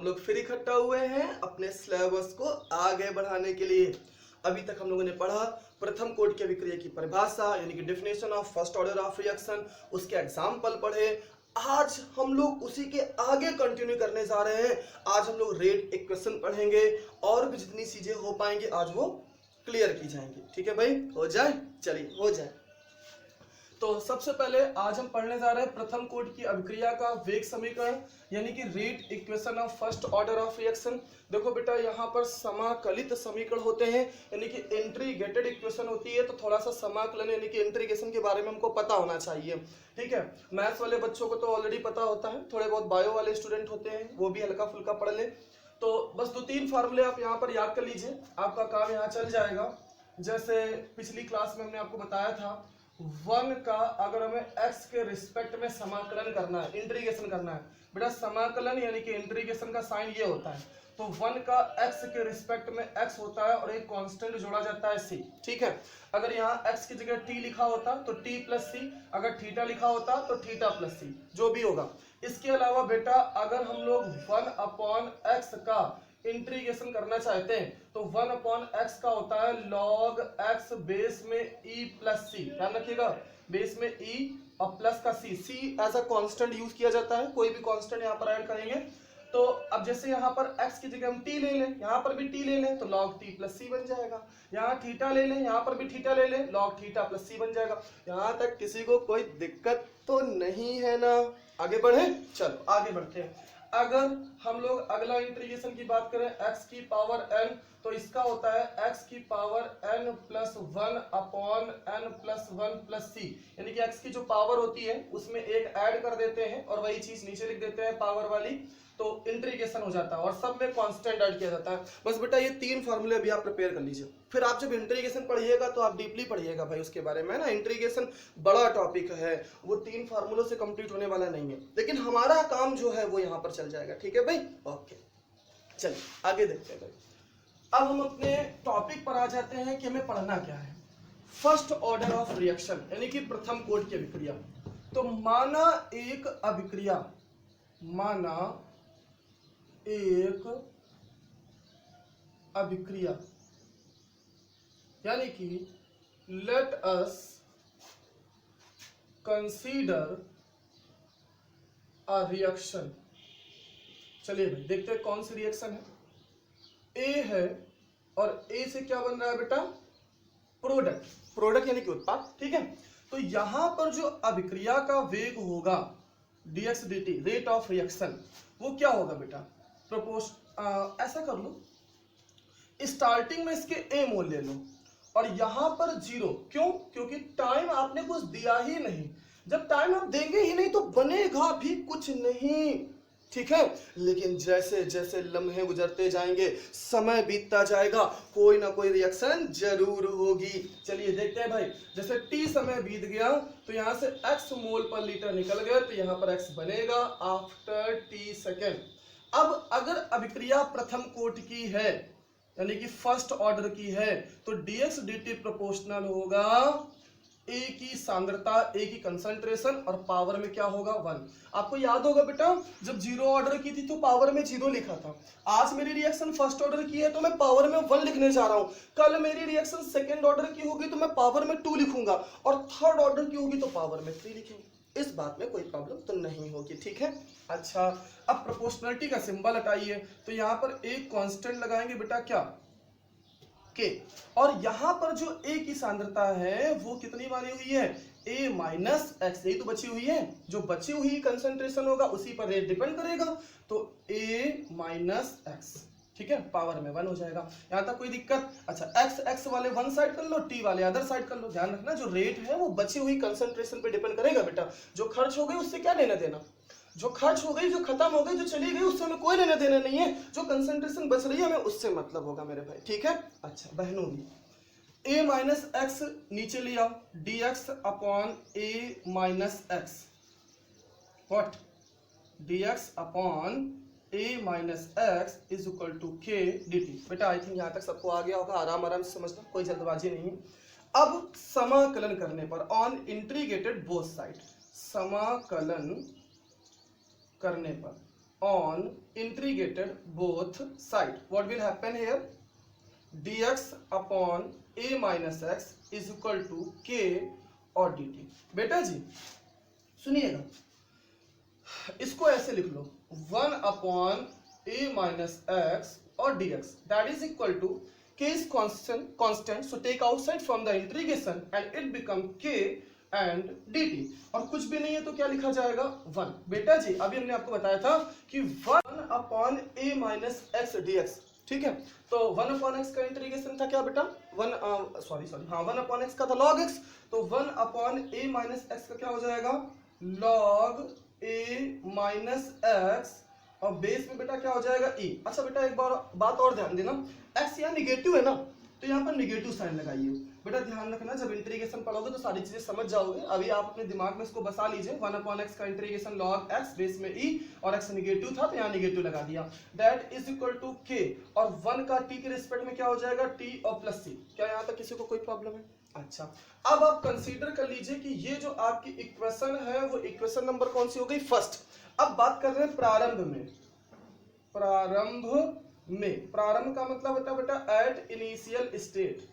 हम लोग फिर इकट्ठा हुए हैं अपने सिलेबस को आगे बढ़ाने के लिए। अभी तक हम लोगों ने पढ़ा प्रथम कोटि की अभिक्रिया की परिभाषा यानी कि definition of first order of reaction, उसके एग्जाम्पल पढ़े। आज हम लोग उसी के आगे कंटिन्यू करने जा रहे हैं। आज हम लोग रेट इक्वेशन पढ़ेंगे और भी जितनी चीजें हो पाएंगी आज वो क्लियर की जाएंगी। ठीक है भाई, हो जाए, चलिए हो जाए। तो सबसे पहले आज हम पढ़ने जा रहे हैं प्रथम कोटि की अभिक्रिया का वेग समीकरण यानी कि rate equation of first order of reaction. देखो बेटा, यहाँ पर समाकलित समीकरण होते हैं यानी कि इंटीग्रेटेड इक्वेशन होती है, तो थोड़ा सा समाकलन यानी कि इंटीग्रेशन के बारे में हमको पता होना चाहिए। ठीक है, मैथ्स वाले बच्चों को तो ऑलरेडी पता होता है, थोड़े बहुत बायो वाले स्टूडेंट होते हैं वो भी हल्का फुल्का पढ़ ले। तो बस 2-3 फार्मूले आप यहाँ पर याद कर लीजिए, आपका काम यहाँ चल जाएगा। जैसे पिछली क्लास में हमने आपको बताया था, 1 का अगर हमें x के रिस्पेक्ट में समाकलन करना है, इंटीग्रेशन करना है बेटा, समाकलन यानी कि इंटीग्रेशन का साइन ये होता है। तो 1 का x के रिस्पेक्ट में x होता है और एक कांस्टेंट जोड़ा जाता है c। ठीक है, अगर यहाँ x की जगह t लिखा होता तो t प्लस c, अगर थीटा लिखा होता तो थीटा प्लस c, जो भी होगा। इसके अलावा बेटा अगर हम लोग 1/x का इंटीग्रेशन करना चाहते हैं तो 1/x का होता है log x बेस में e प्लस c। ध्यान रखिएगा, बेस में e और प्लस का c as a constant use किया जाता है। कोई भी कांस्टेंट यहाँ पर ऐड करेंगे तो अब जैसे यहाँ पर x की जगह हम t ले लें, यहाँ पर भी t ले लें तो log t प्लस c बन जाएगा। यहाँ थीटा ले लें, यहाँ पर भी थीटा ले लें, log थीटा प्लस c बन जाएगा। यहाँ तक किसी को कोई दिक्कत तो नहीं है ना? आगे बढ़े, चलो आगे बढ़ते हैं। अगर हम लोग अगला इंटीग्रेशन की बात करें x की पावर n, तो इसका होता है x की power n plus 1/n plus 1 plus c, यानी कि x की जो पावर होती है उसमें एक ऐड कर देते हैं और वही चीज नीचे लिख देते हैं पावर वाली, तो इंटीग्रेशन हो जाता है और सब में कांस्टेंट ऐड किया जाता है। बस बेटा ये 3 फार्मूले अभी आप प्रिपेयर कर लीजिए, फिर आप जब इंटीग्रेशन पढ़िएगा तो आप डीपली पढ़िएगा भाई उसके बारे में ना। इंटीग्रेशन बड़ा टॉपिक है, वो 3 फार्मूलों से कंप्लीट होने वाला नहीं है, लेकिन हमारा काम जो है वो यहाँ पर चल जाएगा। ठीक है भाई, ओके, चलिए आगे देखते हैं भाई। अब हम अपने टॉपिक पर आ जाते हैं कि हमें पढ़ना क्या है। फर्स्ट ऑर्डर ऑफ रिएक्शन यानी कि प्रथम कोटि की अभिक्रिया। तो माना एक अभिक्रिया, माना एक अभिक्रिया यानी कि let us consider a reaction. चलिए भाई देखते हैं कौन सी रिएक्शन है। ए है और ए से क्या बन रहा है बेटा? प्रोडक्ट, प्रोडक्ट यानी कि उत्पाद। ठीक है, तो यहां पर जो अभिक्रिया का वेग होगा dx dt, rate of reaction, वो क्या होगा बेटा? ऐसा कर लो, स्टार्टिंग में इसके a मोल ले लो और यहां पर 0। क्यों? क्योंकि टाइम आपने कुछ दिया ही नहीं। जब टाइम आप देंगे ही नहीं तो बनेगा भी कुछ नहीं। ठीक है, लेकिन जैसे जैसे लम्हे गुजरते जाएंगे, समय बीतता जाएगा, कोई ना कोई रिएक्शन जरूर होगी। चलिए देखते हैं भाई, जैसे t समय बीत गया तो यहां से x मोल पर लीटर निकल गया, तो यहां पर x बनेगा आफ्टर t सेकेंड। अब अगर अभिक्रिया प्रथम कोटि की है यानी कि फर्स्ट ऑर्डर की है तो dx dt प्रोपोर्शनल होगा A की सांद्रता, A की कंसंट्रेशन और पावर में क्या होगा? 1। आपको याद होगा बेटा, जब 0 ऑर्डर की थी तो पावर में 0 लिखा था। आज मेरी रिएक्शन फर्स्ट ऑर्डर की है तो मैं पावर में 1 लिखने जा रहा हूं। कल मेरी रिएक्शन सेकंड ऑर्डर की होगी तो मैं पावर में 2 लिखूंगा और थर्ड ऑर्डर की होगी तो पावर में 3 लिखेंगे। इस बात में कोई प्रॉब्लम तो नहीं होगी। ठीक है, अच्छा अब प्रोपोर्शनलिटी का सिंबल हटाइए, तो यहां पर एक कांस्टेंट लगाएंगे बेटा, क्या? के, और यहां पर जो A की सांद्रता है वो कितनी मानी हुई है? A माइनस एक्स, यही तो बची हुई है। जो बची हुई कंसंट्रेशन होगा उसी पर रेट डिपेंड करेगा, तो A माइनस एक्स। ठीक है, पावर में 1 हो जाएगा। यहां तक कोई दिक्कत? अच्छा, x x वाले वन साइड कर लो, t वाले अदर साइड कर लो। ध्यान रखना जो रेट है वो बची हुई कंसंट्रेशन पे डिपेंड करेगा बेटा। जो खर्च हो गई उससे क्या लेना देना, जो खर्च हो गई, जो खत्म हो गई, जो चली गई, उससे हमें कोई लेना देना नहीं है। जो कंसंट्रेशन बच रही है हमें उससे मतलब होगा मेरे भाई। ठीक है, अच्छा बहनों भी, a माइनस एक्स नीचे ले आओ, dx upon a minus x, what? dx upon a minus x is equal to k dt। बेटा आई थिंक यहाँ तक सबको आ गया होगा, आराम आराम से समझना, कोई जल्दबाजी नहीं है। अब समाकलन करने पर ऑन इंटीग्रेटेड बोथ साइड, समाकलन करने पर on integrated both side, what will happen here? dx upon a minus x is equal to k और dt। बेटा जी सुनिएगा, इसको ऐसे लिख लो 1 अपॉन a माइनस एक्स और dx that is equal to k is constant so take outside from the integration and it become k and dt। और कुछ भी नहीं है तो क्या लिखा जाएगा 1। बेटा जी अभी हमने आपको बताया था कि 1 upon a minus x dx, ठीक है। तो 1 अपॉन एक्स का इंटीग्रेशन था क्या बेटा 1 अपॉन एक्स का था log x, तो 1 अपॉन a माइनस एक्स का क्या हो जाएगा log a माइनस एक्स और बेस में बेटा क्या हो जाएगा e। अच्छा बेटा एक बात और ध्यान देना, x यहाँ निगेटिव है ना तो यहाँ पर निगेटिव साइन लगाइए। बेटा ध्यान रखना जब इंटीग्रेशन पढ़ोगे तो सारी चीजें समझ जाओगे। अभी आप अपने दिमाग में इसको बसा लीजिए 1 अपॉन एक्स का इंटीग्रेशन log x बेस में e और x निगेटिव था तो यहाँ निगेटिव लगा दिया, that is equal to k और 1 का t के रिस्पेक्ट में क्या हो जाएगा t और प्लस c। क्या यहाँ तक किसी को कोई प्रॉब्लम है? अच्छा अब आप कंसीडर कर लीजिए कि ये जो आपकी इक्वेशन है वो इक्वेशन नंबर कौन सी हो गई फर्स्ट। अब बात कर रहे हैं प्रारंभ में, प्रारंभ का मतलब होता है बेटा एट इनिशियल स्टेट।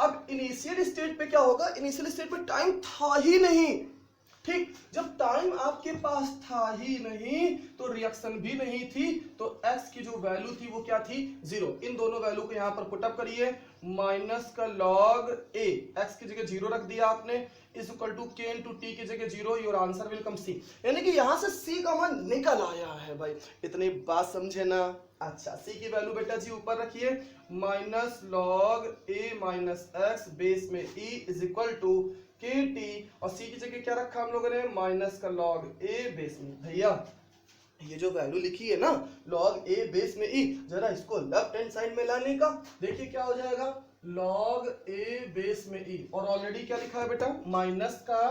अब इनिशियल स्टेट पे क्या होगा, इनिशियल स्टेट पे टाइम था ही नहीं, ठीक। जब टाइम आपके पास था ही नहीं तो रिएक्शन भी नहीं थी, तो x की जो वैल्यू थी वो क्या थी 0। इन दोनों वैल्यू को यहाँ पर पुटअप करिए, माइनस का log a x की जगह 0 रख दिया आपने is equal to k into T की जगह 0, your answer will come c। यानी कि यहाँ से c का मान निकल आया है भाई, इतनी बात समझे ना। अच्छा c की वैल्यू बेटा जी ऊपर रखिए, minus log a minus x base में e is equal to kt और c की जगह क्या रखा हम लोगों ने माइनस का log a बेस में। भैया ये जो वैल्यू लिखी है ना log a बेस में e, जरा इसको लेफ्ट हैंड साइड में लाने का, देखिए क्या हो जाएगा log a बेस में e और ऑलरेडी क्या लिखा है बेटा माइनस का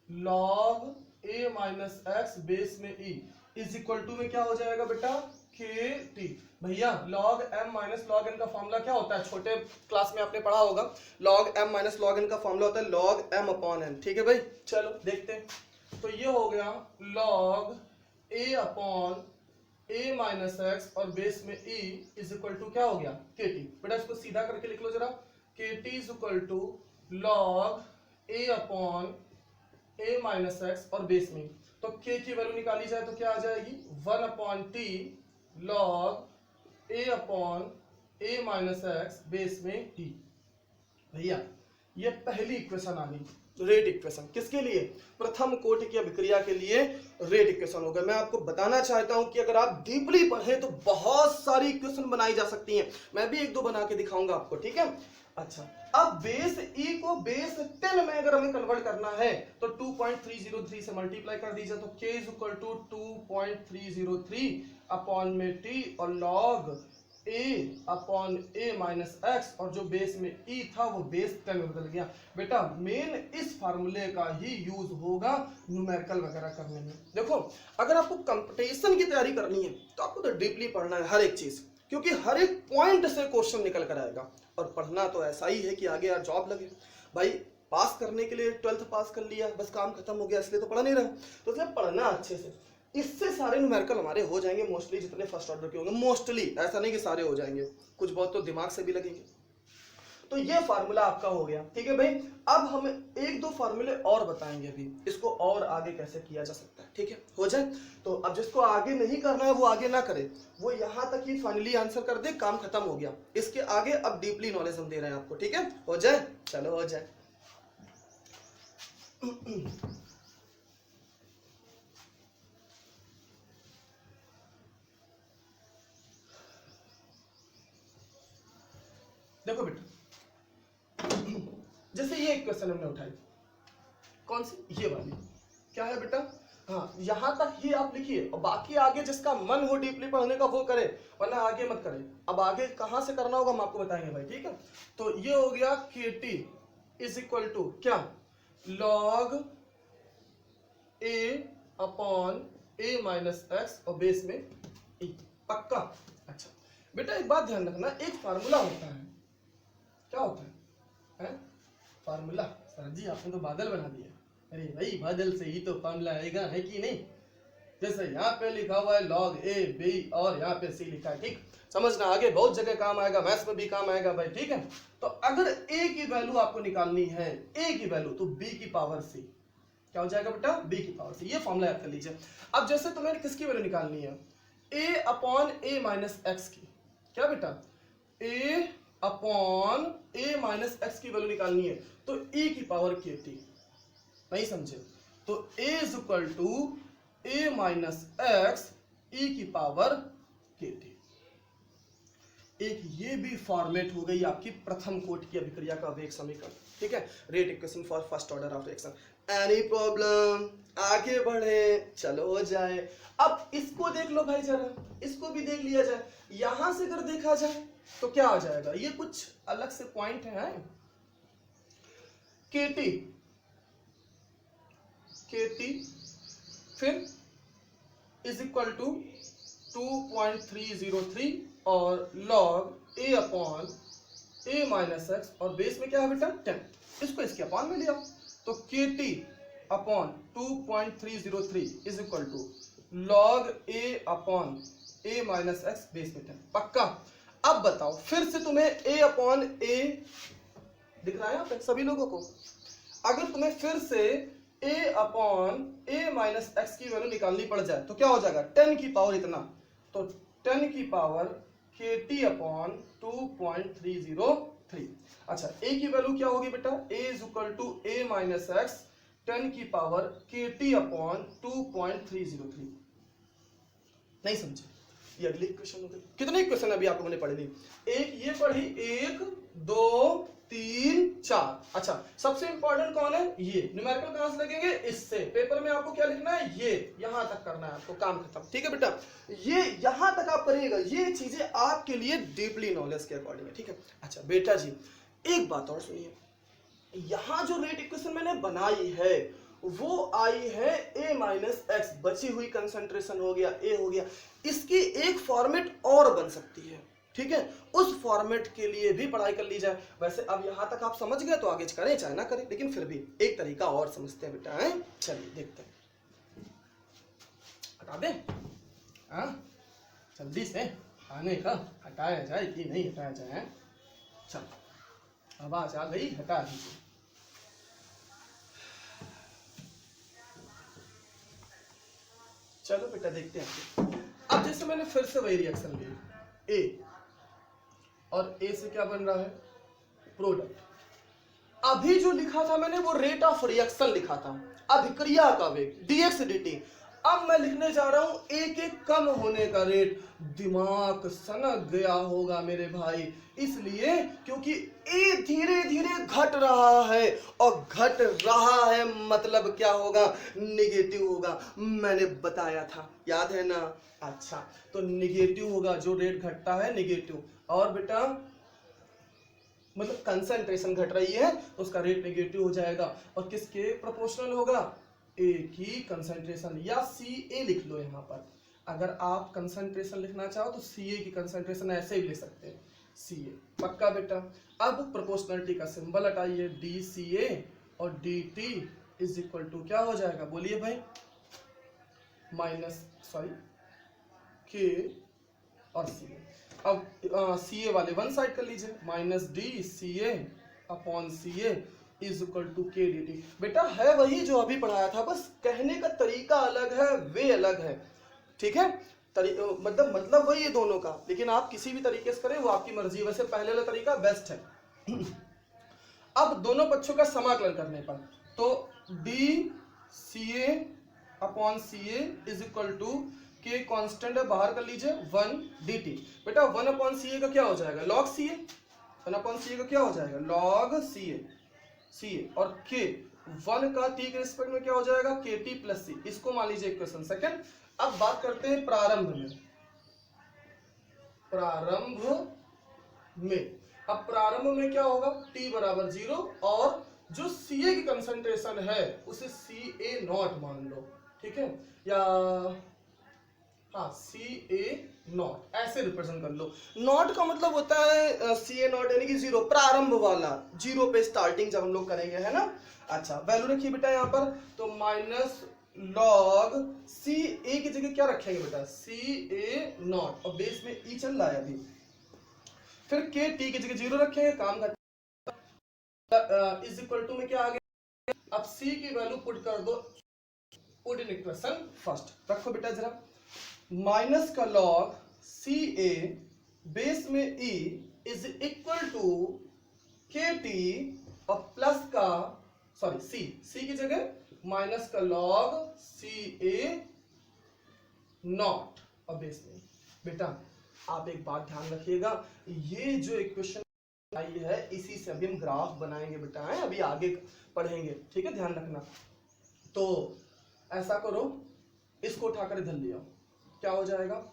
log a minus x base में e इज इक्वल टू में क्या हो जाएगा बेटा kt। भैया log m minus log n का फॉर्मूला क्या होता है, छोटे क्लास में आपने पढ़ा होगा, log m minus log n का फॉर्मूला होता है log m अपॉन n, ठीक है भाई। चलो देखते हैं, तो ये हो गया log a upon a minus x और बेस में e इज इक्वल टू क्या हो गया kt। बेटा इसको सीधा करके लिख लो जरा, kt is equal to log a upon a minus x और बेस में, तो k की वैल्यू निकाली जाए तो क्या आ जाएगी 1 upon t log a upon a minus x base में t। भैया ये पहली इक्वेशन आ गई, रेट इक्वेशन। किसके लिए, प्रथम कोटि की अभिक्रिया के लिए रेट इक्वेशन होगा। मैं आपको बताना चाहता हूं कि अगर आप डीपली पढ़ें तो बहुत सारी इक्वेशन बनाई जा सकती हैं, मैं भी एक दो बना के दिखाऊंगा आपको, ठीक है। अच्छा अब बेस e को बेस 10 में अगर हमें कन्वर्ट करना है तो 2.303 से मल्टीप्लाई कर दीजिए, तो k is equal to 2.303 upon में t और log a upon a minus x और जो बेस में e था वो बेस 10 में बदल गया। बेटा मेन इस फार्मूले का ही यूज होगा न्यूमेरिकल वगैरह करने में। देखो अगर आपको कंपटीशन की तैयारी करनी है तो आपको तो डीपली पढ़ना है हर एक चीज, क्योंकि हर एक पॉइंट से क्वेश्चन निकल कर आएगा। और पढ़ना तो ऐसा ही है कि आगे यार जॉब लगे। भाई पास करने के लिए 12th पास कर लिया बस काम खत्म हो गया इसलिए तो पढ़ा नहीं रहा, तो इसलिए पढ़ना अच्छे से, इससे सारे न्यूमेरिकल हमारे हो जाएंगे मोस्टली, जितने फर्स्ट ऑर्डर के होंगे मोस्टली, ऐसा नहीं कि सारे हो जाएंगे, कुछ बहुत तो दिमाग से भी लगेंगे। तो ये फार्मूला आपका हो गया, ठीक है भाई। अब हम एक दो फार्मूले और बताएंगे अभी, इसको और आगे कैसे किया जा सकता है, ठीक है, हो जाए। तो अब जिसको आगे नहीं करना है वो आगे ना करे, वो यहां तक ही फाइनली आंसर कर दे, काम खत्म हो गया। इसके आगे अब डीपली नॉलेज हम दे रहे हैं आपको, ठीक है, हो जाए, चलो हो जाए। देखो बेटा जैसे ये इक्वेशन हमने उठाई, कौन सी, ये वाली, क्या है बेटा, हाँ यहां तक ही आप लिखिए और बाकी आगे जिसका मन हो डीपली पढ़ने का वो करे, वरना आगे मत करे। अब आगे कहां से करना होगा हम आपको बताएंगे भाई, ठीक है। तो ये हो गया kt इज इक्वल टू क्या log a upon a minus x और बेस में e, पक्का। अच्छा बेटा एक बात ध्यान रखना, एक फार्मूला होता है, क्या होता है फार्मूला, सर जी आपने तो बादल बना दिया अरे भाई बादल से ही तो फॉर्मूला आएगा, है कि नहीं? जैसे यहाँ पे लिखा हुआ है log a b और यहाँ पे c लिखा है, ठीक? समझना, आगे बहुत जगह काम आएगा, मैथ्स में भी काम आएगा भाई, ठीक है? तो अगर a की वैल्यू आपको निकालनी है, a की वैल्यू, तो b की पावर c, क्या हो जाएगा बेटा? b की पावर c। ये फॉर्मूला याद कर लीजिए। अब जैसे तुम्हें किसकी वैल्यू निकालनी है? a upon a minus x की, क्या बेटा? a upon a minus x की वैल्यू निकालनी है, तो e की पावर kt, नहीं समझे? तो a is equal to a minus x e की पावर kt। एक ये भी फॉर्मेट हो गई आपकी प्रथम कोटि की अभिक्रिया का वेग समीकरण, ठीक है? Rate equation for first order of reaction. Any problem? आगे बढ़े, चलो हो जाए। अब इसको देख लो भाई जरा, इसको भी देख लिया जाए। यहां से अगर देखा जाए तो क्या आ जाएगा? ये कुछ अलग से पॉइंट है, kt फिर इज इक्वल टू 2.303 और log a upon a minus x, और बेस में क्या है बेटा? 10। इसको इसके अपॉन में लिया, तो kt upon 2.303 is equal to log a upon a minus x base में 10। पक्का? अब बताओ, फिर से तुम्हें a अपॉन a दिख रहा है यहाँ पे सभी लोगों को? अगर तुम्हें फिर से a upon a minus x की वैल्यू निकालनी पड़ जाए तो क्या हो जाएगा? 10 की पावर इतना, तो 10 की पावर kt अपॉन 2.303। अच्छा, a की वैल्यू क्या होगी बेटा? a is equal to a minus x 10 की पावर kt अपॉन 2.303। नहीं समझे? ये अगली इक्वेशन हो गई। कितने इक्वेशन अभी आप लोगों ने पढ़ी? एक ये पढ़ी, 1 2 3 4। अच्छा, सबसे इंपॉर्टेंट कौन है? ये न्यूमेरिकल कहां से लगेंगे? इससे। पेपर में आपको क्या लिखना है? ये यहां तक करना है आपको, काम खत्म, ठीक है बेटा? ये यहां तक आप करिएगा, ये चीजें आपके लिए डीपली नॉलेज के अकॉर्डिंग है, ठीक है? अच्छा बेटा जी, एक बात और सुनिए, यहां जो रेट इक्वेशन मैंने बनाई है वो आई है a माइनस एक्स, बची हुई कंसंट्रेशन हो गया a हो गया। इसकी एक फॉर्मेट और बन सकती है, ठीक है? उस फॉर्मेट के लिए भी पढ़ाई कर ली जाए। वैसे अब यहां तक आप समझ गए तो आगे करें चाहे ना करें, लेकिन फिर भी एक तरीका और समझते हैं बेटा, है? चलिए देखते हैं, हटा दे, हाँ जल्दी से आने का, हटाया जाए कि नहीं हटाया जाए? चलो, आवाज आ गई, हटा दीजिए। चलो बेटा देखते हैं। अब जैसे मैंने फिर से वही रिएक्शन ली, A, और A से क्या बन रहा है? प्रोडक्ट। अभी जो लिखा था मैंने वो रेट ऑफ रिएक्शन लिखा था, अभिक्रिया का वेग dx dt। अब मैं लिखने जा रहा हूं A के कम होने का रेट। दिमाग सनक गया होगा मेरे भाई, इसलिए क्योंकि A धीरे धीरे घट रहा है, और घट रहा है मतलब क्या होगा? निगेटिव होगा। मैंने बताया था, याद है ना? अच्छा, तो निगेटिव होगा, जो रेट घटता है निगेटिव। और बेटा मतलब कंसंट्रेशन घट रही है तो उसका रेट नेगेटिव हो जाएगा, और किसके प्रोपोर्शनल होगा? ए की कंसंट्रेशन, या सी ए लिख लो यहाँ पर। अगर आप कंसंट्रेशन लिखना चाहो तो सी ए की कंसंट्रेशन ऐसे भी लिख सकते हैं, सी ए। पक्का बेटा? अब प्रोपोर्शनलिटी का सिंबल हटाइए, डी सी ए और D T is equal to क्या हो जाएगा? बोलिए भाई, के और सी ए। अब सी ए वाले वन साइड कर लीजिए, minus D C A upon C A is equal to K D T. बेटा है वही जो अभी पढ़ाया था, बस कहने का तरीका अलग है, वे अलग है, ठीक है? मतलब वही है दोनों का, लेकिन आप किसी भी तरीके से करें वो आपकी मर्जी। वैसे पहले वाला तरीका बेस्ट है। अब दोनों पक्षों का समाकलन करने पर, तो D C A upon C A is equal to K constant है, बाहर कर लीजिए, 1 dt। बेटा 1 अपॉन सी ए का क्या हो जाएगा? लॉग सी ए। 1 अपॉन सी ए का क्या हो जाएगा? Log C A. और के 1 का टी के रिस्पेक्ट में क्या हो जाएगा? के टी प्लस सी। इसको मान लीजिए इक्वेशन सेकंड। अब बात करते हैं प्रारंभ में। अब प्रारंभ में क्या होगा? t बराबर 0, और जो सी ए की कंसंट्रेशन है उसे सी ए नॉट मान लो, ठीक है? या हाँ सी ए नॉट ऐसे रिप्रेजेंट कर लो। नॉट का मतलब होता है सी ए नॉट यानी कि जीरो, प्रारंभ वाला, जीरो पे स्टार्टिंग जब हम लोग करेंगे, है ना। अच्छा वैल्यू रखिए बेटा यहाँ पर, तो माइनस लॉग सी ए की जगह क्या रखेंगे बेटा, सी ए नॉट, और बेस में ई चल रहा है अभी, फिर के टी की जगह जीरो रखेंगे, काम का इज इक्वल टू में क्या आ गया, अब सी की वैल्यू पुट कर दो, पुट इन इक्वेशन फर्स्ट, रखो बेटा जरा, माइनस का लॉग सी ए बेस में E is equal to K T, और प्लस का सॉरी सी की जगह माइनस का लॉग सी ए नॉट, और बेस में बेटा आप एक बात ध्यान रखिएगा, ये जो इक्वेशन आई है इसी से अभी हम ग्राफ बनाएंगे बेटा, है अभी आगे पढ़ेंगे, ठीक है, ध्यान रखना। तो ऐसा करो, इसको उठाकर इधर ले आओ, क्या हो जाएगा,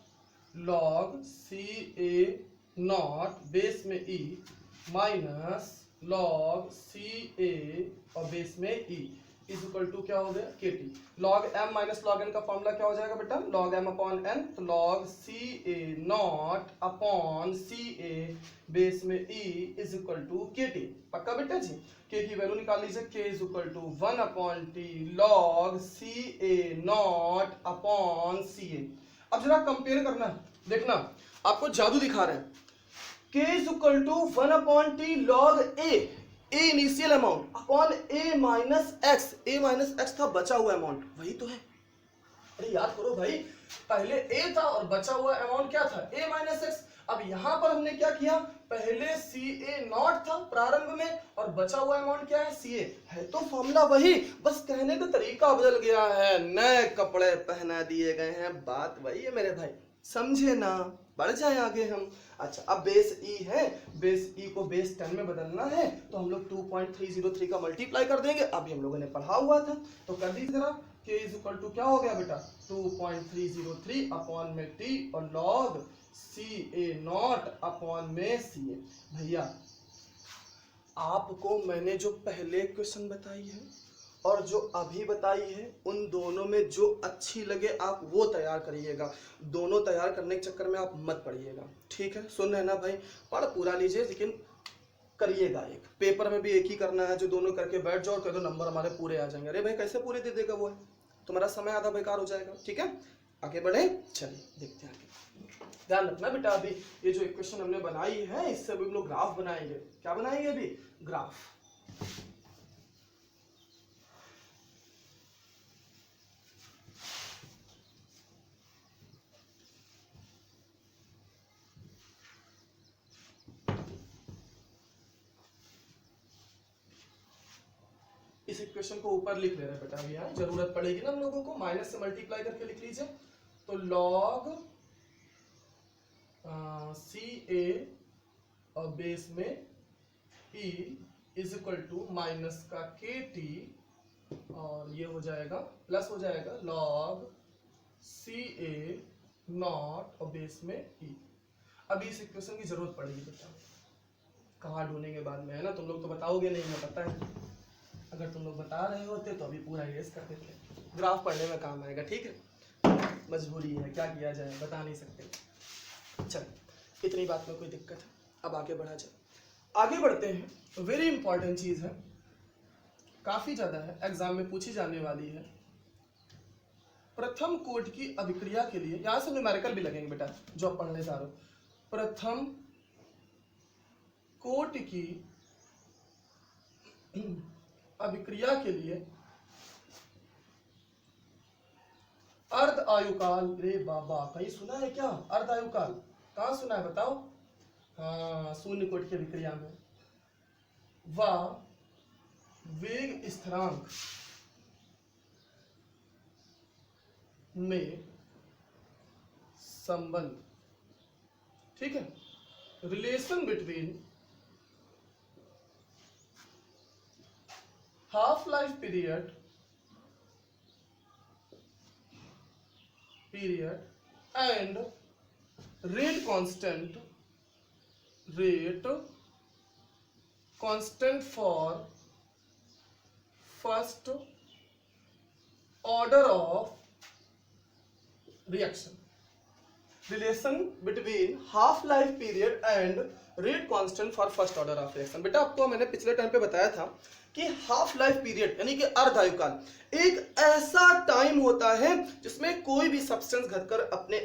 log C A nought base में E minus log C A और बेस में ई इज इक्वल टू क्या हो गया, K T. Log M minus log N का फॉर्मूला क्या हो जाएगा बेटा, लॉग एम अपॉन एन, तो log C A not upon C A base में E is equal to K T. पक्का बेटा जी, के की वैल्यू निकाल लीजिए, K is equal to 1 upon T log C A not upon C A. अब जरा कंपेयर करना है, देखना आपको जादू दिखा रहे हैं, k is equal to 1 upon T log A initial amount upon A minus x था बचा हुआ अमाउंट, वही तो है। अरे याद करो भाई, पहले ए था और बचा हुआ अमाउंट क्या था, ए माइनस एक्स। अब यहां पर हमने क्या किया, पहले सी ए नॉट था प्रारंभ में और बचा हुआ अमाउंट क्या है, सी ए है, तो फॉर्मूला वही, बस कहने का तरीका बदल गया है, नए कपड़े पहना दिए गए हैं, बात वही है मेरे भाई, समझे ना, बढ़ जाए आगे हम। अच्छा अब बेस ई है, बेस ई को बेस 10 में बदलना है, तो हम लोग 2.303 का मल्टीप्लाई कर देंगे, अभी हम लोगों ने पढ़ा हुआ था, तो कर दीजिए जरा, k इज इक्वल टू क्या हो गया बेटा, 2.303 अपॉन में t और log C A not upon में सी ए। भैया आपको मैंने जो पहले क्वेश्चन बताई है और जो अभी बताई है, उन दोनों में जो अच्छी लगे आप वो तैयार करिएगा, दोनों तैयार करने के चक्कर में आप मत पढ़िएगा, ठीक है, सुन रहे ना भाई, पढ़ पूरा लीजिए लेकिन करिएगा, एक पेपर में भी एक ही करना है, जो दोनों करके बैठ जाओ और कह दो नंबर हमारे पूरे आ जाएंगे, अरे भाई कैसे पूरे दे देगा वो, है तुम्हारा समय आधा बेकार हो जाएगा, ठीक है, आगे बढ़े, चलिए देखते हैं आगे। ध्यान रखना बेटा, अभी ये जो इक्वेशन हमने बनाई है इससे अभी हम लोग ग्राफ बनाएंगे, क्या बनाएंगे अभी, ग्राफ। इस इक्वेशन को ऊपर लिख ले रहे हैं बेटा, अभी यहाँ जरूरत पड़ेगी ना हम लोगों को, माइनस से मल्टीप्लाई करके लिख लीजिए, तो लॉग सी ए और बेस में E is equal to minus का के टी, और ये हो जाएगा प्लस हो जाएगा लॉग सी ए नॉट और बेस में ई। अभी इस इक्वेशन की जरूरत पड़ेगी बेटा, कहाँ ढूंढेंगे बाद में, है ना, तुम लोग तो बताओगे नहीं, मैं पता है, अगर तुम लोग बता रहे होते तो अभी पूरा इरेज कर देते, ग्राफ पढ़ने में काम आएगा, ठीक है, मजबूरी है, क्या किया जाए, बता नहीं सकते। चल इतनी बात में कोई दिक्कत है, अब आगे बढ़ा जाए, आगे बढ़ते हैं। वेरी इंपॉर्टेंट चीज है, काफी ज्यादा है, एग्जाम में पूछी जाने वाली है, प्रथम कोटि की अभिक्रिया के लिए, यहां से न्यूमेरिकल भी लगेंगे बेटा जो आप पढ़ने जा रहे हो, प्रथम कोटि की अभिक्रिया के लिए अर्ध आयुकाल, रे बाबा कहीं सुना है क्या, अर्ध आयुकाल कहाँ सुना है बताओ, हाँ शून्य कोटि की अभिक्रिया में, व वेग स्थिरांक में संबंध, ठीक है, relation between half life period and rate constant for first order of reaction, relation between half life period and rate constant for first order of reaction. बेटा आपको मैंने पिछले टाइम पे बताया था कि हाफ लाइफ पीरियड यानी कि अर्धायुकाल एक ऐसा टाइम होता है जिसमें कोई भी सब्सटेंस घटकर अपने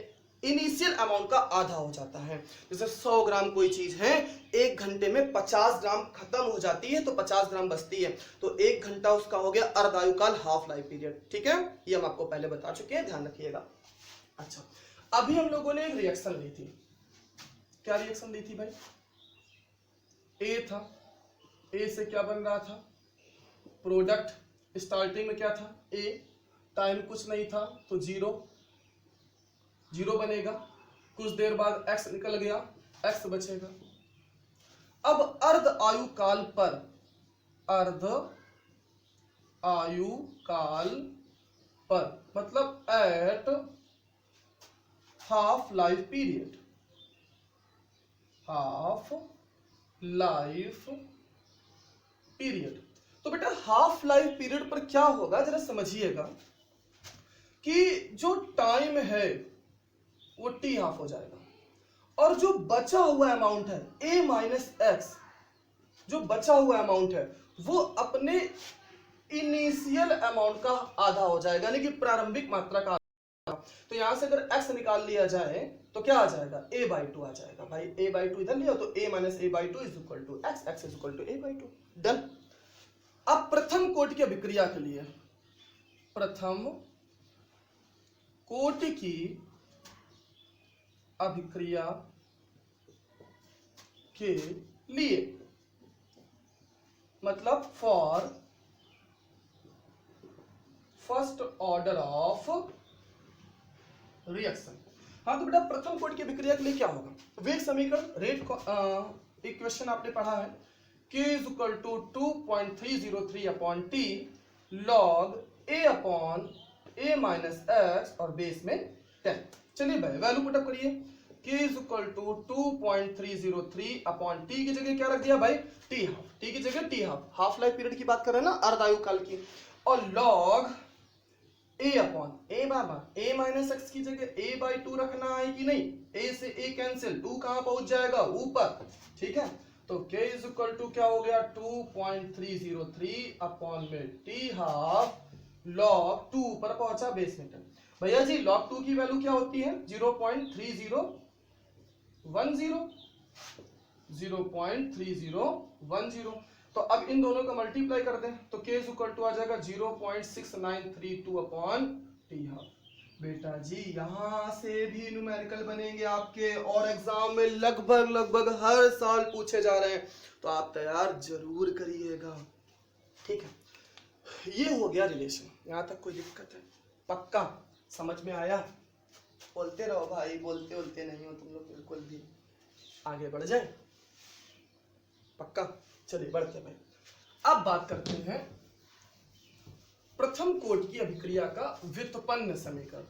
इनिशियल अमाउंट का आधा हो जाता है। जैसे 100 ग्राम कोई चीज है, 1 घंटे में 50 ग्राम खत्म हो जाती है तो 50 ग्राम बचती है, तो 1 घंटा उसका हो गया अर्धायुकाल, हाफ लाइफ पीरियड। ठीक है, ये हम आपको पहले बता चुके हैं, ध्यान रखिएगा। अच्छा, अभी हम लोगों ने एक रिएक्शन ली थी। क्या रिएक्शन ली थी भाई? ए था, ए से क्या बन रहा था? प्रोडक्ट स्टार्टिंग में क्या था? ए, टाइम कुछ नहीं था तो जीरो बनेगा, कुछ देर बाद एक्स निकल गया, एक्स बचेगा। अब अर्ध आयुकाल पर, अर्ध आयुकाल पर मतलब at half life period, half life period. तो बेटा हाफ लाइफ पीरियड पर क्या होगा जरा समझिएगा कि जो टाइम है वो टी हाफ हो जाएगा और जो बचा हुआ अमाउंट है ए माइनस एक्स, जो बचा हुआ अमाउंट है वो अपने इनिशियल अमाउंट का आधा हो जाएगा, यानी कि प्रारंभिक मात्रा का। तो यहां से अगर x निकाल लिया जाए तो क्या आ जाएगा? a/2 आ जाएगा। भाई a/2 इधर लिया तो a minus a/2 is equal to x, x is equal to a/2। Done. अब प्रथम कोटि की अभिक्रिया के लिए, प्रथम कोटि की अभिक्रिया के लिए मतलब for first order of reaction. हाँ तो बेटा प्रथम कोटि की अभिक्रिया के लिए क्या होगा? वेग समीकरण, रेट इक्वेशन आपने पढ़ा है, K is equal to 2.303 upon T log A upon A minus x और बेस में 10। चलिए भाई वैल्यू पुटअप करिए। K is equal to 2.303 upon T की जगह क्या रख दिया भाई? टी हाफ, टी की जगह T half, half life period की बात कर रहे हैं ना, अर्धायुकाल की, और लॉग ए अपॉन ए बार ए माइनस एक्स की जगह a/2 रखना है कि नहीं? a से a कैंसिल, 2 कहां पहुंच जाएगा? ऊपर। ठीक है, तो k इज इक्वल टू क्या हो गया? 2.303 अपॉन में टी हाफ लॉग 2 ऊपर पहुंचा बेस में 10। भैया जी लॉग 2 की वैल्यू क्या होती है? 0.3010। तो अब इन दोनों का मल्टीप्लाई कर दें तो k इज इक्वल टू आ जाएगा 0.6932 अपॉन टी हाफ। बेटा जी यहां से भी न्यूमेरिकल बनेंगे आपके और एग्जाम में लगभग हर साल पूछे जा रहे हैं, तो आप तैयार जरूर करिएगा। ठीक है, ये हो गया रिलेशन। यहां तक कोई दिक्कत है? पक्का समझ में आया? बोलते रहो भाई, बोलते नहीं हो तुम लोग बिल्कुल भी। आगे बढ़ जाए, पक्का? चलिए बढ़ते भाई। अब बात करते हैं प्रथम कोटि की अभिक्रिया का व्युत्पन्न समीकरण।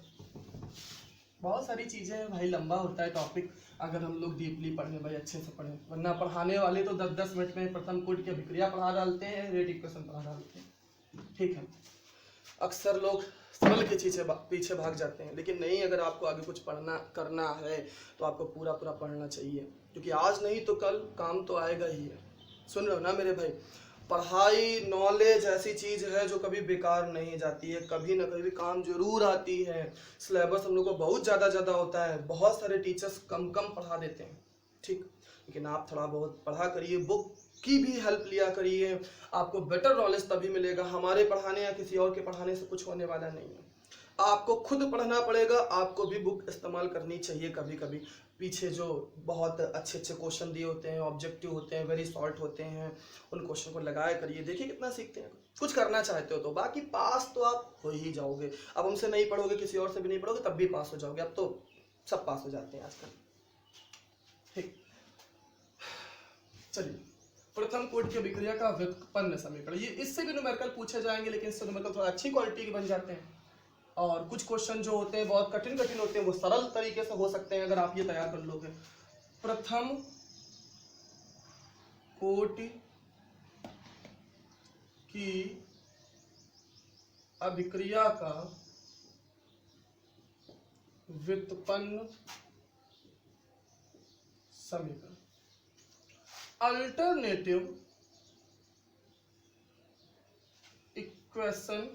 बहुत सारी चीजें हैं भाई, लंबा होता है टॉपिक अगर हम लोग डीपली पढ़ें भाई, अच्छे से पढ़ें, वरना पढ़ाने वाले तो 10-10 मिनट में प्रथम कोटि की अभिक्रिया पढ़ा डालते हैं, रेट इक्वेशन पढ़ा डालते हैं। ठीक है, अक्सर लोग सरल के पीछे भाग जाते हैं, लेकिन नहीं, अगर आपको आगे कुछ पढ़ना करना है तो आपको पूरा पढ़ना चाहिए, क्योंकि आज नहीं तो कल काम तो आएगा ही है। सुन रहे हो ना मेरे भाई? पढ़ाई नॉलेज ऐसी चीज है जो कभी बेकार नहीं जाती है, कभी ना कभी काम जरूर आती है। सिलेबस हम लोग को बहुत ज्यादा होता है, बहुत सारे टीचर्स कम पढ़ा देते हैं, ठीक, लेकिन आप थोड़ा बहुत पढ़ा करिए, बुक की भी हेल्प लिया करिए, आपको बेटर नॉलेज तभी मिलेगा। हमारे पढ़ाने या किसी और के पढ़ाने से कुछ होने वाला नहीं है, आपको खुद पढ़ना पड़ेगा, आपको भी बुक इस्तेमाल करनी चाहिए कभी कभी। पीछे जो बहुत अच्छे क्वेश्चन दिए होते हैं, ऑब्जेक्टिव होते हैं, वेरी शॉर्ट होते हैं, उन क्वेश्चन को लगाया करिए, देखिए कितना सीखते हैं। कुछ करना चाहते हो तो, बाकी पास तो आप हो ही जाओगे। अब हमसे नहीं पढ़ोगे, किसी और से भी नहीं पढ़ोगे, तब भी पास हो जाओगे। अब तो सब पास हो जाते हैं आजकल। ठीक, चलिए प्रथम कोटि की अभिक्रिया का व्युत्पन्न समीकरण, ये इससे भी न्यूमेरिकल पूछे जाएंगे, लेकिन इससे न्यूमेरिकल थोड़ा अच्छी क्वालिटी के बन जाते हैं, और कुछ क्वेश्चन जो होते हैं बहुत कठिन होते हैं, वो सरल तरीके से हो सकते हैं अगर आप ये तैयार कर लोगे। प्रथम कोटि की अभिक्रिया का व्युत्पन्न समीकरण, alternative equation,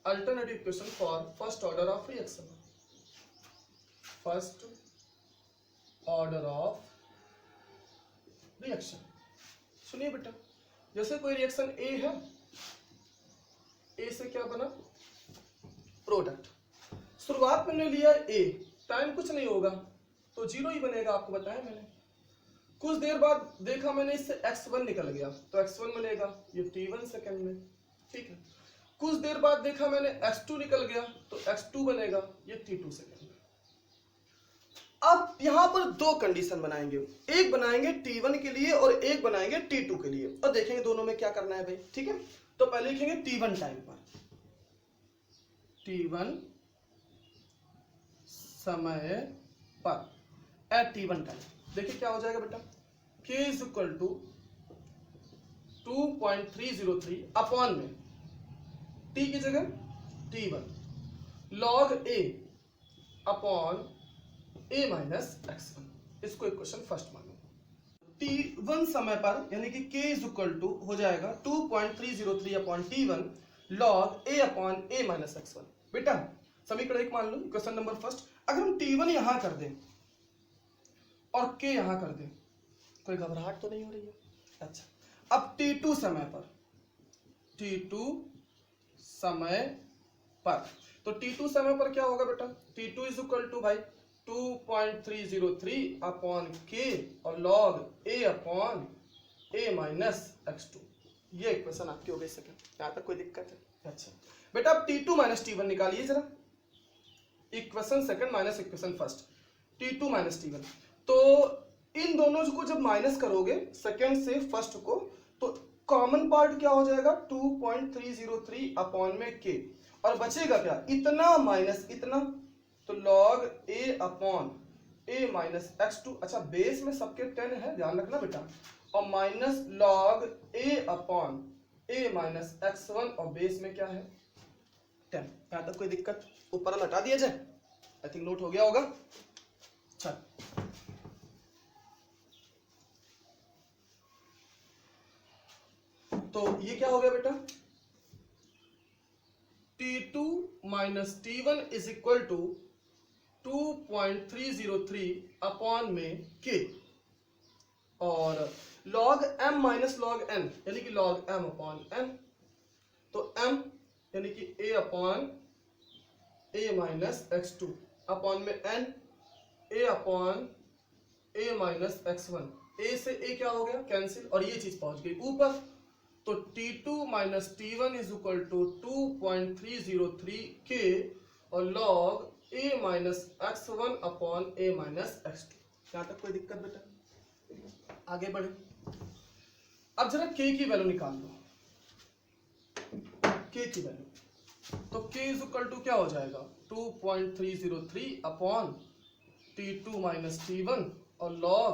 alternative equation for first order of reaction, first order of reaction. सुनिए बेटा, जैसे कोई रिएक्शन ए है, ए से क्या बना, प्रोडक्ट। शुरुआत में लिया ए, टाइम कुछ नहीं होगा तो जीरो ही बनेगा, आपको बताया मैंने। कुछ देर बाद देखा मैंने इससे x1 निकल गया तो x1 मिलेगा, ये t1 सेकंड में, ठीक है। कुछ देर बाद देखा मैंने x2 निकल गया तो x2 बनेगा, ये t2 सेकंड में। अब यहां पर दो कंडीशन बनाएंगे, एक बनाएंगे t1 के लिए और एक बनाएंगे t2 के लिए, और देखेंगे दोनों में क्या करना है भाई, ठीक है। तो पहले लिखेंगे t1 टाइम पर, t1 समय पर, एट t1 टाइम। देखिए क्या हो जाएगा बेटा, k is equal to 2.303 upon में t की जगह t1 log a upon a minus x1। इसको इक्वेशन फर्स्ट मानो। t1 समय पर यानी कि k इज इक्वल टू हो जाएगा 2.303 upon t1 log a upon a minus x1। बेटा समीकरण एक मान लो, इक्वेशन नंबर फर्स्ट। अगर हम t1 यहां कर दें और k यहां कर दें, कोई घबराहट तो नहीं हो रही है? अच्छा, अब t2 समय पर, t2 समय पर, तो t2 समय पर क्या होगा बेटा, t2 इज इक्वल टू भाई 2.303 अपॉन k और log a upon a minus x2। ये इक्वेशन आपकी हो गई सेकंड, यहां तक कोई दिक्कत है? अच्छा बेटा, अब t2 माइनस t1 निकालिए जरा, equation second minus equation first, t2 minus t1। तो इन दोनों को जब माइनस करोगे सेकंड से फर्स्ट को, तो कॉमन पार्ट क्या हो जाएगा, 2.303 अपॉन में k, और बचेगा क्या, इतना माइनस इतना, तो log a upon a minus x2। अच्छा, बेस में सबके 10 है, ध्यान रखना बेटा, और minus log a upon a minus x1, और बेस में क्या है 10। यहां तक कोई दिक्कत? ऊपर हटा दिया जाए, आई थिंक नोट हो गया होगा। चल, तो ये क्या हो गया बेटा, t2 minus t1 is equal to 2.303 upon में k, और log m minus log n यानी कि log m अपॉन n, तो m यानी कि a upon a minus x2 upon में n a upon a minus x1। a से a क्या हो गया, कैंसिल, और ये चीज पहुंच गई ऊपर, तो t2 minus t1 is equal to 2.303 k और log a minus x1 upon a minus x2। यहां तक कोई दिक्कत बेटा? आगे बढ़े, अब जरा k की वैल्यू निकाल लो, k की वैल्यू, तो k इज इक्वल टू क्या हो जाएगा, 2.303 अपॉन t2 माइनस t1 और log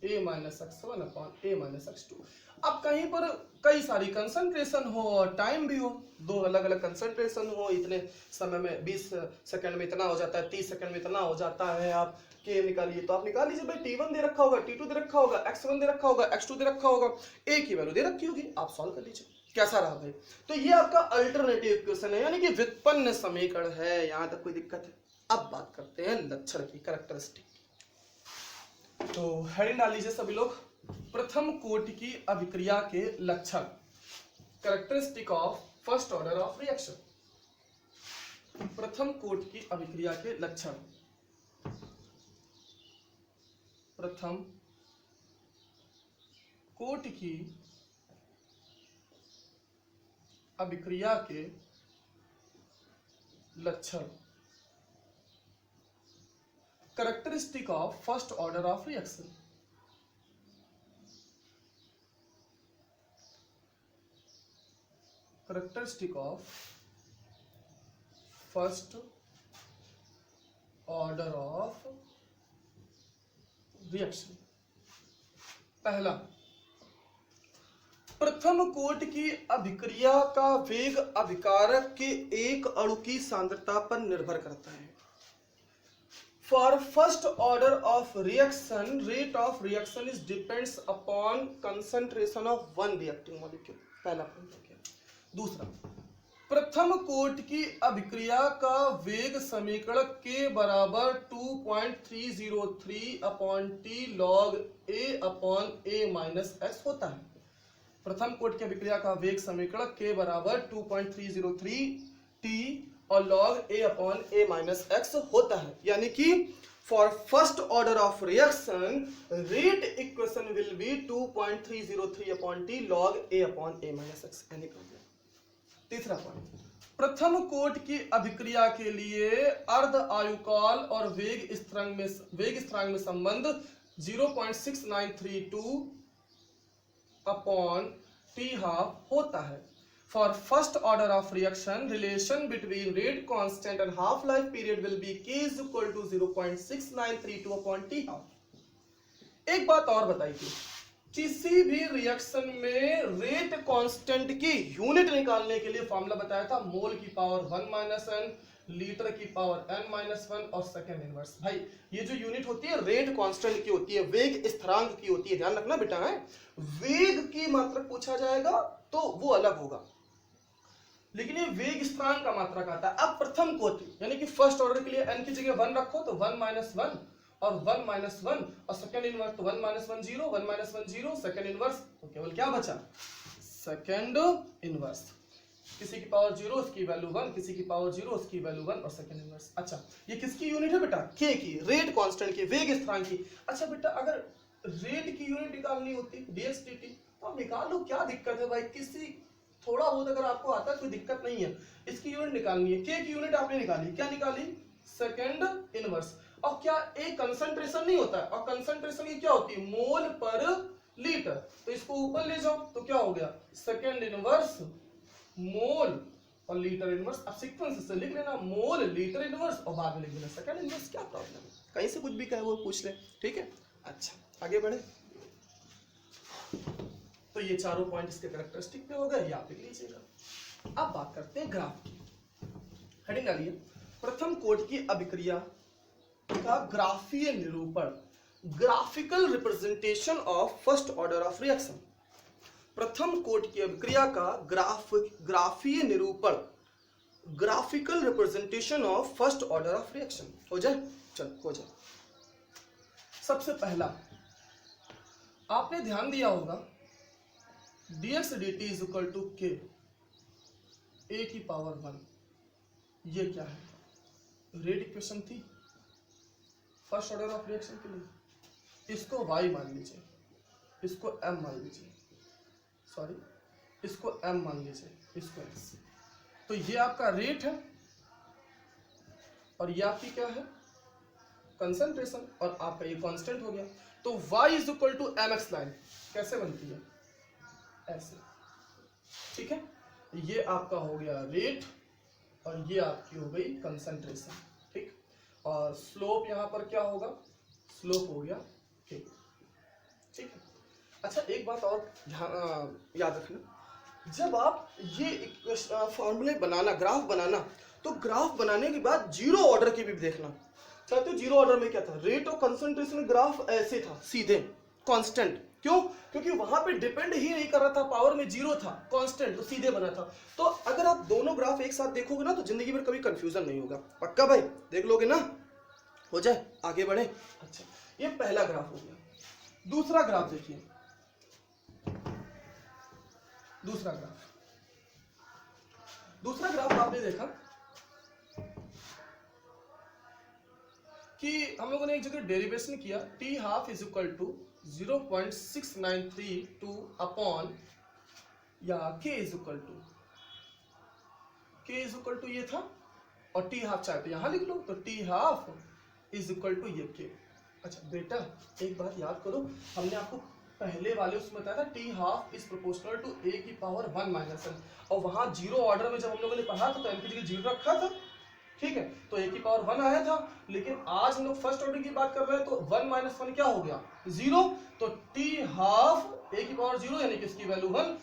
a minus x1 upon a minus x2। अब कहीं पर कई सारी कंसंट्रेशन हो और टाइम भी हो, दो अलग अलग कंसंट्रेशन हो, इतने समय में 20 सेकंड में इतना हो जाता है, 30 सेकंड में इतना हो जाता है, आप के निकालिए, तो आप निकाल लीजिए भाई, t1 दे रखा होगा, t2 दे रखा होगा, x1 दे रखा होगा, x2 दे रखा होगा, a की वैल्यू दे रखी होगी, आप सॉल्व कर लीजिए। कैसा रहा भाई? तो ये आपका अल्टरनेटिव इक्वेशन है, यानी कि व्युत्पन्न समीकरण है। यहां तक कोई दिक्कत है? अब बात करते हैं लक्षण की, कैरेक्टरिस्टिक। तो हेडिंग डाल लीजिए सभी लोग, प्रथम कोटि की अभिक्रिया के लक्षण, characteristic of first order of reaction. प्रथम कोटि की अभिक्रिया के लक्षण, प्रथम कोटि की अभिक्रिया के लक्षण, characteristic of first order of reaction. Characteristic of first order of reaction. पहला, प्रथम कोटि की अभिक्रिया का वेग अभिकारक के एक अणु की सांद्रता पर निर्भर करता है। For first order of reaction, rate of reaction is depends upon concentration of one reacting molecule. पहला पॉइंट हो गया। दूसरा, प्रथम कोट की अभिक्रिया का वेग समीकरण के बराबर 2.303 upon T log A upon A minus x होता है। प्रथम कोट की अभिक्रिया का वेग समीकरण के बराबर 2.303 टी और log A upon A minus x होता है। यानी कि for first order of reaction rate equation will be 2.303 upon T log A upon A minus x. यानी तीसरा पॉइंट, प्रथम कोट की अभिक्रिया के लिए अर्ध आयुकाल और वेग स्थिरांक में संबंध 0.6932 अपॉन टी हाफ होता है। For first order of reaction relation between rate constant and half life period will be k is equal to 0.6932 upon T half. एक बात और बताई थी, किसी भी रिएक्शन में रेट कांस्टेंट की यूनिट निकालने के लिए फॉर्मूला बताया था, मोल की पावर 1 माइनस एन, लीटर की पावर n माइनस 1 और सेकेंड इनवर्स। भाई ये जो यूनिट होती है रेट कांस्टेंट की होती है, वेग स्थिरांक की होती है, ध्यान रखना बेटा है। वेग की मात्रक पूछा जाएगा तो वो अलग होगा, लेकिन ये वेग स्थिरांक का मात्रक आता है। अब प्रथम कोटि यानी कि फर्स्ट ऑर्डर के लिए n की जगह 1 रखो तो 1 माइनस 1 और 1 माइनस 1 और सेकेंड इनवर्स तो 1 माइनस 1 0, 1 माइनस 1 0, सेकेंड इनवर्स तो केवल क्या बचा, सेकेंड इनवर्स। किसी की पावर 0 उसकी वैल्यू 1, किसी की पावर 0 उसकी वैल्यू 1 और सेकेंड इनवर्स। अच्छा ये किसकी यूनिट है बेटा, k की, रेट कांस्टेंट की, वेग स्थिरांक की। अच्छा बेटा अगर रेट की यूनिट निकालनी होती dx dt तो आप निकाल लो, क्या दिक्कत है भाई, किसी थोड़ा बहुत अगर आपको आता है कोई दिक्कत नहीं है। इसकी यूनिट निकालनी है, k की यूनिट आपने निकाली, क्या निकाली, सेकेंड इनवर्स। और क्या एक कंसंट्रेशन नहीं होता है, और कंसंट्रेशन की क्या होती है, मोल पर लीटर, तो इसको ऊपर ले जाओ तो क्या हो गया, सेकेंड इनवर्स मोल और लीटर इनवर्स। अब सीक्वेंस से लिख लेना, मोल लीटर इनवर्स और बाद में लिख देना सेकेंड इनवर्स। क्या प्रॉब्लम है, कहीं से कुछ भी कहे वो पूछ ले, ठीक है। अच्छा आगे बढ़े, तो ये चारों पॉइंट इसके कैरेक्टरिस्टिक पे हो गए, ये आप लिख लीजिएगा। अब बात करते हैं ग्राफ की, हेडिंग डालिए, प्रथम कोट की अभिक्रिया का ग्राफीय निरूपण, graphical representation of first order of reaction. प्रथम कोट की अभिक्रिया का ग्राफीय निरूपण, graphical representation of first order of reaction. हो जाए, चल हो जाए। सबसे पहला आपने ध्यान दिया होगा dx dt is equal to k a की पावर 1, ये क्या है, रेट इक्वेशन थी फर्स्ट ऑर्डर ऑफ रिएक्शन के लिए। इसको y मान लीजिए, इसको m मान लीजिए, सॉरी इसको m मान लीजिए, इसको x। तो ये आपका रेट है और ये आपकी क्या है, कंसंट्रेशन, और आपका ये कांस्टेंट हो गया। तो y is equal to mx line कैसे बनती है, ऐसे, ठीक है। ये आपका हो गया रेट और ये आपकी हो गई कंसंट्रेशन, ठीक। और स्लोप यहाँ पर क्या होगा, स्लोप हो गया ठीक, ठीक है। अच्छा एक बात और याद रखना, जब आप ये फॉर्मूले बनाना, ग्राफ बनाना, तो ग्राफ बनाने के बाद जीरो ऑर्डर की भी देखना। चाहते हो जीरो ऑर्डर में क्या था, रेट और कंसंट्रेशन ग्राफ ऐसे था सीधे कांस्टेंट, क्यों, क्योंकि वहां पे डिपेंड ही नहीं कर रहा था, पावर में जीरो था, कांस्टेंट तो सीधे बना था। तो अगर आप दोनों ग्राफ एक साथ देखोगे ना तो जिंदगी में कभी कंफ्यूजन नहीं होगा, पक्का भाई, देख लोगे ना, हो जाए, आगे बढ़े। अच्छा ये पहला ग्राफ हो गया। दूसरा ग्राफ देखिए, दूसरा ग्राफ आपने देखा कि हम लोगों ने एक जगह डेरिवेशन किया, T half is equal to 0.6932 upon या k इज इक्वल टू ये था, और टी हाफ चाहे तो यहां लिख लो, तो T half is equal to ये k। अच्छा बेटा एक बात याद करो, हमने आपको पहले वाले उसमें बताया था T half is proportional to a की पावर 1 माइनस n, और वहां जीरो ऑर्डर में जब हम लोगों ने पढ़ा था तो m की जगह जीरो रखा था, ठीक है, तो a की पावर 1 आया था। लेकिन आज हम लोग फर्स्ट ऑर्डर की बात कर रहे हैं, तो 1 माइनस 1 क्या हो गया, 0, तो टी हाफ a की पावर 0 यानी कि इसकी वैल्यू 1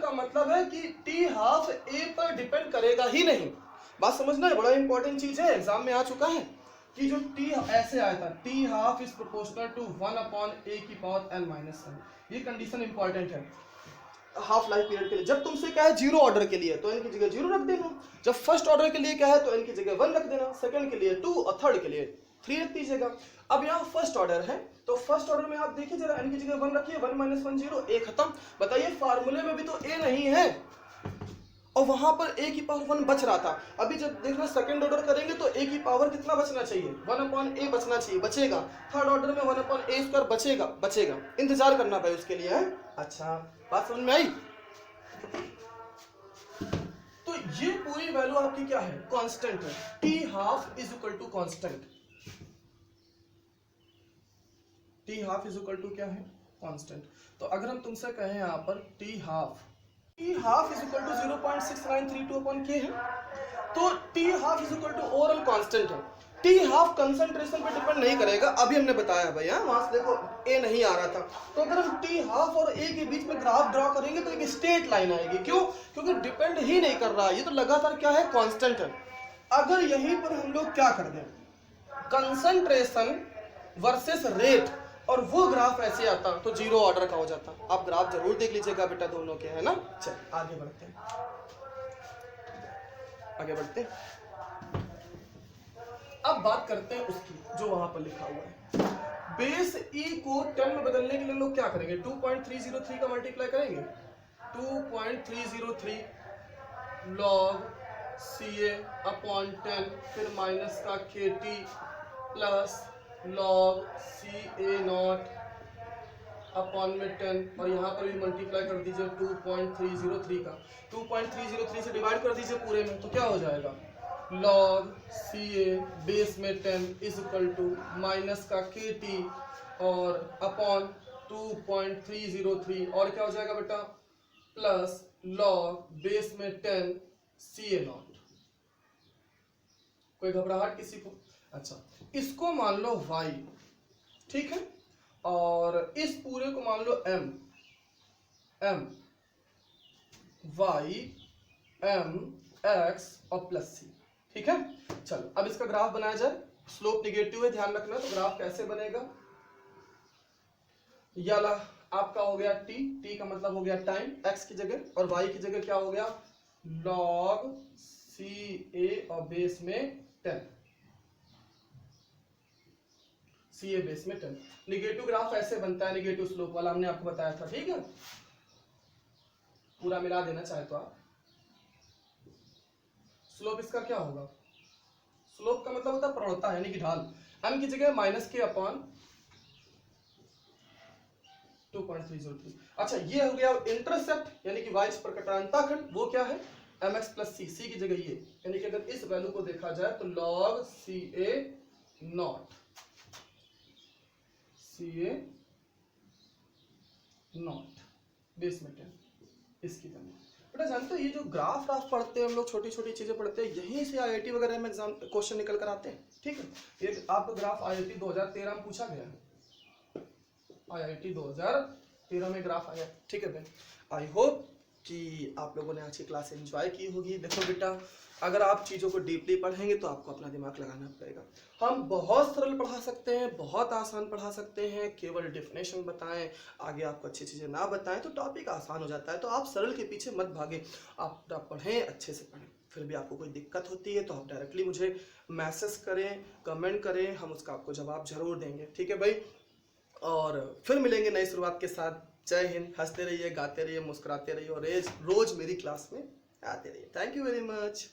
का मतलब है कि टी हाफ a पर डिपेंड करेगा ही नहीं। बात समझना है, बड़ा इंपॉर्टेंट चीज है, एग्जाम में आ चुका है। कि जो t ऐसे आया था, t half is proportional to 1 upon a की पावर n माइनस 1, ये कंडीशन इंपॉर्टेंट है हाफ लाइफ पीरियड के लिए। जब तुमसे क्या है जीरो ऑर्डर के लिए तो n की जगह जीरो रख देना, जब फर्स्ट ऑर्डर के लिए क्या है तो n की जगह 1 रख देना, सेकंड के लिए 2 और थर्ड के लिए 3 रख दीजिएगा। अब यहाँ फर्स्ट ऑर्डर है तो फर्स्ट ऑर्डर में आप देखिए जरा n की जगह 1 रखिए, 1 माइनस 1 0, a खत्म। बताइए फार्मूले में भी तो a नहीं है और वहां पर a की पावर 1 बच रहा था। अभी जब देखना सेकंड ऑर्डर करेंगे तो a की पावर कितना बचना चाहिए, 1 अपॉन a बचना चाहिए, बचेगा। थर्ड ऑर्डर में 1 अपॉन a स्क्वायर बचेगा, बचेगा। इंतजार करना भाई उसके लिए है। अच्छा बात समझ में आई? तो ये पूरी वैल्यू आपकी क्या है, कांस्टेंट है। t half is equal to constant, t half is equal to क्या है, कांस्टेंट। तो अगर हम तुमसे कहें यहाँ पर t half is equal to 0.6932 upon k है, तो t half is equal to overall constant है। t हाफ कंसंट्रेशन पे डिपेंड नहीं करेगा, अभी हमने बताया भैया, वहां से देखो a नहीं आ रहा था। तो अगर हम t हाफ और a के बीच में ग्राफ ड्रॉ करेंगे तो एक स्ट्रेट लाइन आएगी। क्यों? क्योंकि डिपेंड ही नहीं कर रहा, ये तो लगातार क्या है, कांस्टेंट है। अगर यहीं पर हम लोग क्या कर दें, कंसंट्रेशन वर्सेस रेट, और वो ग्राफ ऐसे आता तो जीरो ऑर्डर का हो जाता। आप ग्राफ जरूर देख लीजिएगा बेटा दोनों के, है ना। चल आगे बढ़ते हैं, आगे बढ़ते हैं। अब बात करते हैं उसकी जो वहां पर लिखा हुआ है। बेस e को 10 में बदलने के लिए लोग क्या करेंगे, 2.303 का मल्टीप्लाई करेंगे, 2.303 log ca अपॉन 10, फिर माइनस का kt plus log ca not upon में 10, और यहाँ पर भी मल्टीप्लाई कर दीजिए 2.303 का, 2.303 से डिवाइड कर दीजिए पूरे में, तो क्या हो जाएगा, log ca बेस में 10 इज इक्वल टू माइनस का kt और अपॉन 2.303, और क्या हो जाएगा बेटा, प्लस log बेस में 10 ca नॉट। कोई घबराहट किसी को? अच्छा इसको मान लो y, ठीक है, और इस पूरे को मान लो m y m x और प्लस c, ठीक है। चलो अब इसका ग्राफ बनाया जाए। स्लोप निगेटिव है, ध्यान रखना। तो ग्राफ कैसे बनेगा, याला आपका हो गया t का मतलब हो गया टाइम, x की जगह, और y की जगह क्या हो गया, log ca और बेस में 10, ca बेस में 10। निगेटिव ग्राफ ऐसे बनता है, निगेटिव स्लोप वाला हमने आपको बताया था, ठीक है। पूरा मिला देना चाहे तो आप। स्लोप इसका क्या होगा, स्लोप का मतलब होता है प्रवणता यानी कि ढाल। m की जगह माइनस के अपॉन 2.303। अच्छा ये हो गया इंटरसेप्ट यानी कि y पर कटा अंताखंड, वो क्या है, mx प्लस c की जगह ये, यानी कि अगर इस वैल्यू को देखा जाए तो log ca not, ca not base में 10, इसकी वैल्यू। बेटा जानते हो ये जो ग्राफ पढ़ते हैं हम लोग, छोटी छोटी चीजें पढ़ते हैं, यहीं से आईआईटी वगैरह में एग्जाम क्वेश्चन निकल कर आते हैं, ठीक है। ये आपका ग्राफ आईआईटी 2013 में पूछा गया है, आईआईटी 2013 में ग्राफ आया, ठीक है भाई। आई होप कि आप लोगों ने आज की क्लास एंजॉय की होगी। देखो बेटा अगर आप चीज़ों को डीपली पढ़ेंगे तो आपको अपना दिमाग लगाना पड़ेगा। हम बहुत सरल पढ़ा सकते हैं, बहुत आसान पढ़ा सकते हैं, केवल डेफिनेशन बताएं, आगे आपको अच्छी चीज़ें ना बताएं तो टॉपिक आसान हो जाता है। तो आप सरल के पीछे मत भागे, आप पढ़ें, अच्छे से पढ़ें। फिर भी आपको कोई दिक्कत होती है तो आप डायरेक्टली मुझे मैसेज करें, कमेंट करें, हम उसका आपको जवाब जरूर देंगे, ठीक है भाई। और फिर मिलेंगे नई शुरुआत के साथ। जय हिंद। हंसते रहिए, गाते रहिए, मुस्कुराते रहिए और रोज मेरी क्लास में आते रहिए। Thank you very much.